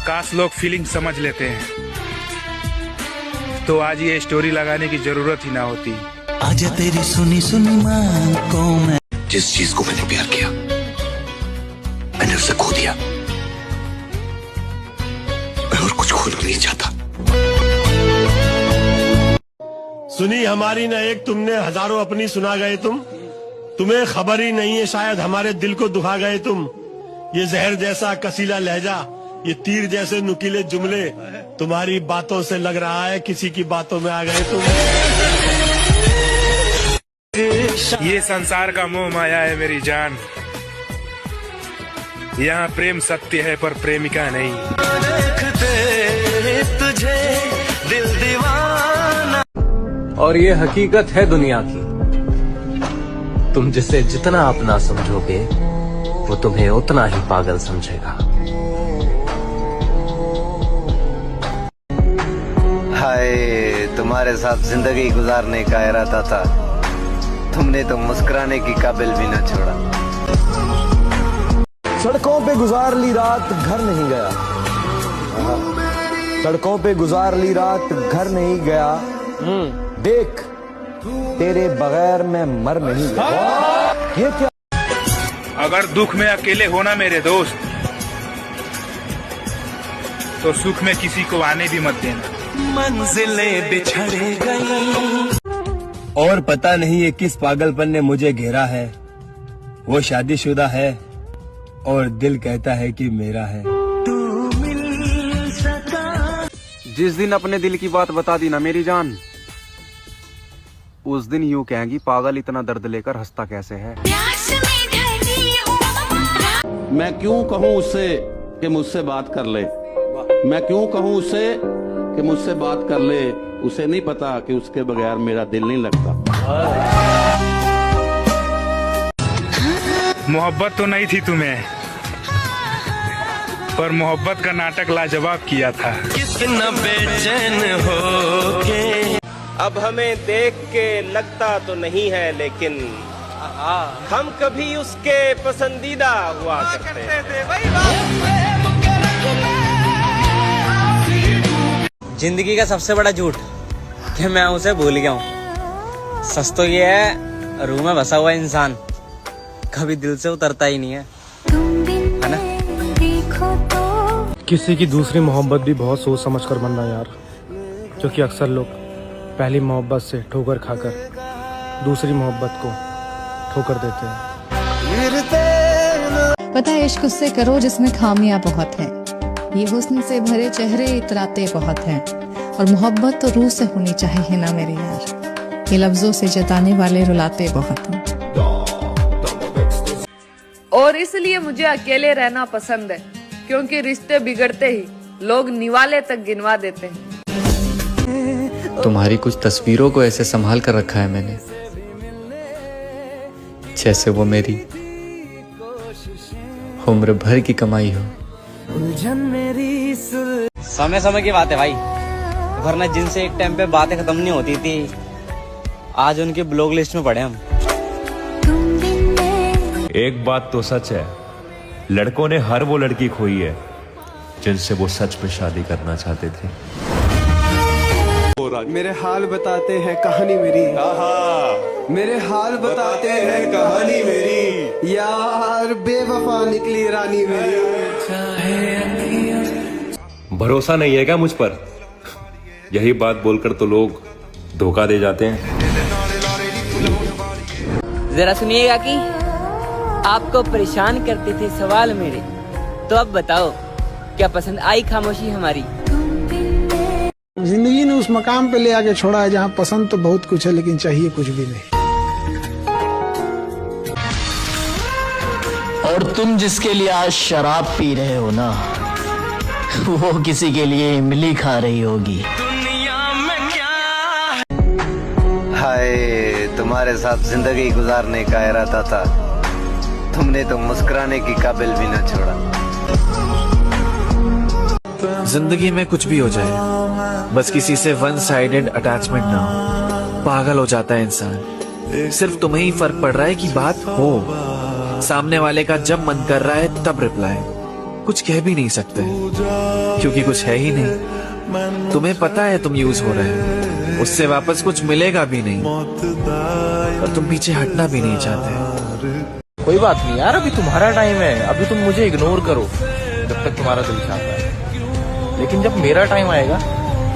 काश लोग फीलिंग समझ लेते हैं तो आज ये स्टोरी लगाने की जरूरत ही ना होती। आजा तेरी सुनी सुनी माँ को मैं, जिस चीज को मैंने प्यार किया मैंने उसे खो दिया। मैं और कुछ खोना नहीं चाहता। सुनी हमारी न एक तुमने, हजारों अपनी सुना गए तुम। तुम्हें खबर ही नहीं है शायद हमारे दिल को दुखा गए तुम। ये जहर जैसा कसीला लहजा, ये तीर जैसे नुकीले जुमले, तुम्हारी बातों से लग रहा है किसी की बातों में आ गए तुम। ये संसार का मोह माया है मेरी जान, यहाँ प्रेम सत्य है पर प्रेमिका नहीं। देखते तुझे दिल दीवाना। और ये हकीकत है दुनिया की, तुम जिसे जितना अपना समझोगे वो तुम्हें उतना ही पागल समझेगा। हाय, तुम्हारे साथ जिंदगी गुजारने का इरादा था, तुमने तो मुस्कुराने की काबिल भी न छोड़ा। सड़कों पे गुजार ली रात घर नहीं गया, सड़कों पे गुजार ली रात घर नहीं गया। देख तेरे बगैर मैं मर नहीं गया। ये क्या? अगर दुख में अकेले होना मेरे दोस्त, तो सुख में किसी को आने भी मत देना। मंजिलें बिछड़ गई और पता नहीं ये किस पागलपन ने मुझे घेरा है। वो शादीशुदा है और दिल कहता है कि मेरा है। जिस दिन अपने दिल की बात बता दी ना मेरी जान, उस दिन यूं कहेंगी पागल इतना दर्द लेकर हंसता कैसे है। मैं क्यों कहूँ उससे कि मुझसे बात कर ले, मैं क्यों कहूँ उससे कि मुझसे बात कर ले। उसे नहीं पता कि उसके बगैर मेरा दिल नहीं लगता। मोहब्बत तो नहीं थी तुम्हें, पर मोहब्बत का नाटक लाजवाब किया था। कितना बेचैन हो के। अब हमें देख के लगता तो नहीं है, लेकिन हम कभी उसके पसंदीदा हुआ करते हैं। जिंदगी का सबसे बड़ा झूठ कि मैं उसे भूल गया हूँ। सच तो ये है, रूह में बसा हुआ इंसान कभी दिल से उतरता ही नहीं है ना। किसी की दूसरी मोहब्बत भी बहुत सोच समझ कर बनना यार, क्योंकि अक्सर लोग पहली मोहब्बत से ठोकर खाकर दूसरी मोहब्बत को ठोकर देते हैं। पता है इश्क उससे करो जिसमें खामियां बहुत हैं, ये हुस्न से भरे चेहरे इतराते बहुत हैं, और मोहब्बत तो रूह से होनी चाहिए ना मेरे यार, ये लफ्जों से जताने वाले रुलाते बहुत हैं। और इसलिए मुझे अकेले रहना पसंद है, क्योंकि रिश्ते बिगड़ते ही लोग निवाले तक गिनवा देते हैं। तुम्हारी कुछ तस्वीरों को ऐसे संभाल कर रखा है मैंने, जैसे वो मेरी उम्र भर की कमाई हो। समय समय की बात है भाई, वरना जिनसे एक टाइम पे बातें खत्म नहीं होती थी, आज उनके ब्लॉक लिस्ट में पड़े हम। एक बात तो सच है, लड़कों ने हर वो लड़की खोई है जिनसे वो सच में शादी करना चाहते थे। मेरे हाल बताते हैं कहानी मेरी, मेरे हाल बताते हैं कहानी मेरी, यार बेवफा निकली रानी मेरी। भरोसा नहीं है क्या मुझ पर? यही बात बोलकर तो लोग धोखा दे जाते हैं। जरा सुनिएगा कि आपको परेशान करते थे सवाल मेरे, तो अब बताओ क्या पसंद आई खामोशी हमारी? जिंदगी ने उस मकाम पे ले आके छोड़ा है जहाँ पसंद तो बहुत कुछ है लेकिन चाहिए कुछ भी नहीं। और तुम जिसके लिए आज शराब पी रहे हो ना, वो किसी के लिए इमली खा रही होगी। दुनिया में क्या। हाय, तुम्हारे साथ जिंदगी गुजारने का इरादा था, तुमने तो मुस्कुराने की काबिल भी न छोड़ा। जिंदगी में कुछ भी हो जाए, बस किसी से वन साइडेड अटैचमेंट ना हो। पागल हो जाता है इंसान। सिर्फ तुम्हें ही फर्क पड़ रहा है कि बात हो, सामने वाले का जब मन कर रहा है तब रिप्लाई, कुछ कह भी नहीं सकते क्योंकि कुछ है ही नहीं। तुम्हें पता है तुम यूज हो रहे हो, उससे वापस कुछ मिलेगा भी नहीं और तुम पीछे हटना भी नहीं चाहते। कोई बात नहीं यार, अभी तुम्हारा टाइम है, अभी तुम मुझे इग्नोर करो जब तक तुम्हारा दिल चाहता है, लेकिन जब मेरा टाइम आएगा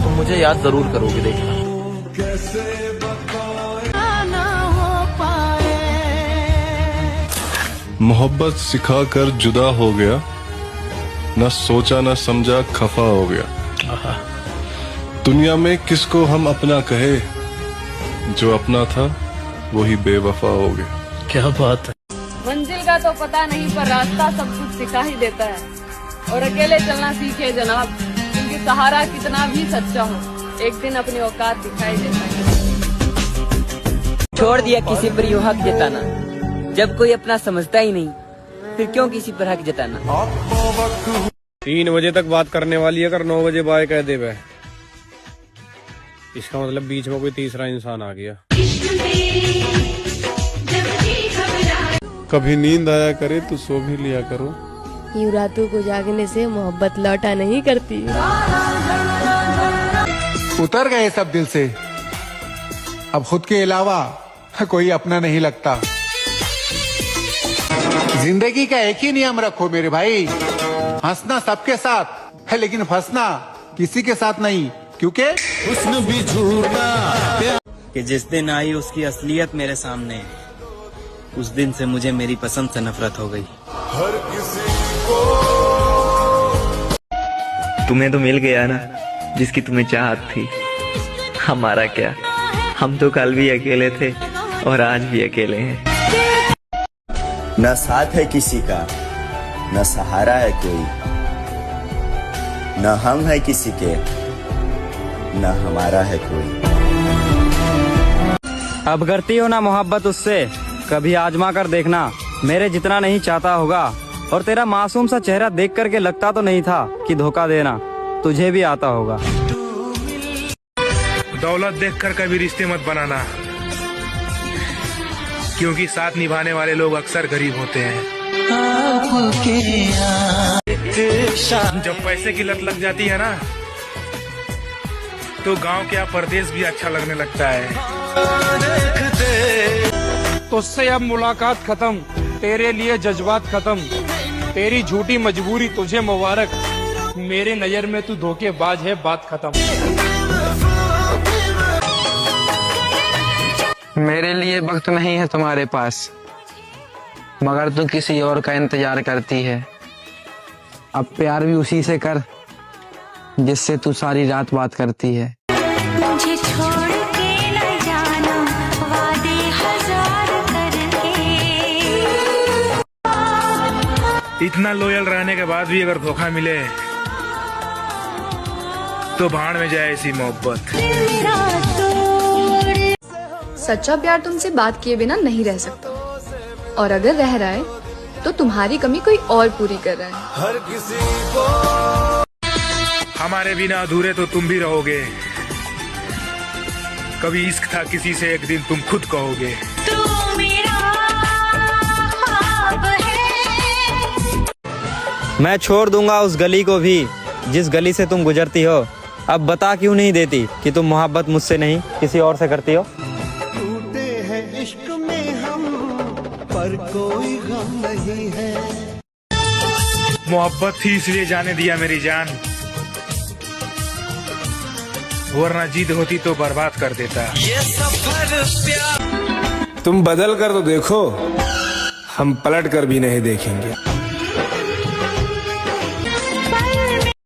तुम मुझे याद जरूर करोगे, देखना। मोहब्बत सिखाकर जुदा हो गया, न सोचा न समझा खफा हो गया। दुनिया में किसको हम अपना कहे, जो अपना था वही बेवफा हो गया। क्या बात है। मंजिल का तो पता नहीं पर रास्ता सब कुछ सिखा ही देता है, और अकेले चलना सीखे जनाब, क्योंकि सहारा कितना भी सच्चा हो एक दिन अपनी औकात दिखाई देता है। छोड़ दिया किसी पर यूं हक जताना, जब कोई अपना समझता ही नहीं फिर क्यों किसी पर हक जताना। 3 बजे तक बात करने वाली है, अगर 9 बजे बाय कह दे बे, इसका मतलब बीच में कोई तीसरा इंसान आ गया। कभी नींद आया करे तो सो भी लिया करो। यूं रातों को जागने से मोहब्बत लौटा नहीं करती। उतर गए सब दिल से, अब खुद के अलावा कोई अपना नहीं लगता। जिंदगी का एक ही नियम रखो मेरे भाई, हंसना सबके साथ है लेकिन फंसना किसी के साथ नहीं, क्योंकि हुस्न भी झूठा। कि जिस दिन आई उसकी असलियत मेरे सामने, उस दिन से मुझे मेरी पसंद से नफरत हो गई। हर किसी को तुम्हें तो मिल गया ना जिसकी तुम्हें चाहत थी। हमारा क्या, हम तो कल भी अकेले थे और आज भी अकेले हैं। न साथ है किसी का, न सहारा है कोई, न हम है किसी के, न हमारा है कोई। अब करती हो ना मोहब्बत उससे, कभी आजमा कर देखना, मेरे जितना नहीं चाहता होगा। और तेरा मासूम सा चेहरा देख करके लगता तो नहीं था कि धोखा देना तुझे भी आता होगा। दौलत देखकर कभी रिश्ते मत बनाना, क्योंकि साथ निभाने वाले लोग अक्सर गरीब होते हैं। जब पैसे की लत लग जाती है ना, तो गांव क्या परदेश भी अच्छा लगने लगता है। तुझसे अब मुलाकात खत्म, तेरे लिए जज्बात खत्म, तेरी झूठी मजबूरी तुझे मुबारक, मेरे नजर में तू धोखेबाज है, बात खत्म। मेरे लिए वक्त नहीं है तुम्हारे पास, मगर तू किसी और का इंतजार करती है। अब प्यार भी उसी से कर जिससे तू सारी रात बात करती है। मुझे छोड़ के न जाना, वादे हजार करके। इतना लॉयल रहने के बाद भी अगर धोखा मिले तो भाड़ में जाए ऐसी मोहब्बत। सच्चा प्यार तुमसे बात किए बिना नहीं रह सकता, और अगर रह रहा है तो तुम्हारी कमी कोई और पूरी कर रहा है। हर किसी को हमारे बिना अधूरे तो तुम भी रहोगे, कभी इश्क था किसी से एक दिन तुम खुद कहोगे। तू मेरा ख्वाब है। मैं छोड़ दूंगा उस गली को भी जिस गली से तुम गुजरती हो। अब बता क्यों नहीं देती कि तुम मोहब्बत मुझसे नहीं किसी और से करती हो। टूटे हैं इश्क में हम, पर कोई गम नहीं है। मोहब्बत थी इसलिए जाने दिया मेरी जान, वरना जीत होती तो बर्बाद कर देता। ये सफर प्यार तुम बदल कर तो देखो, हम पलट कर भी नहीं देखेंगे।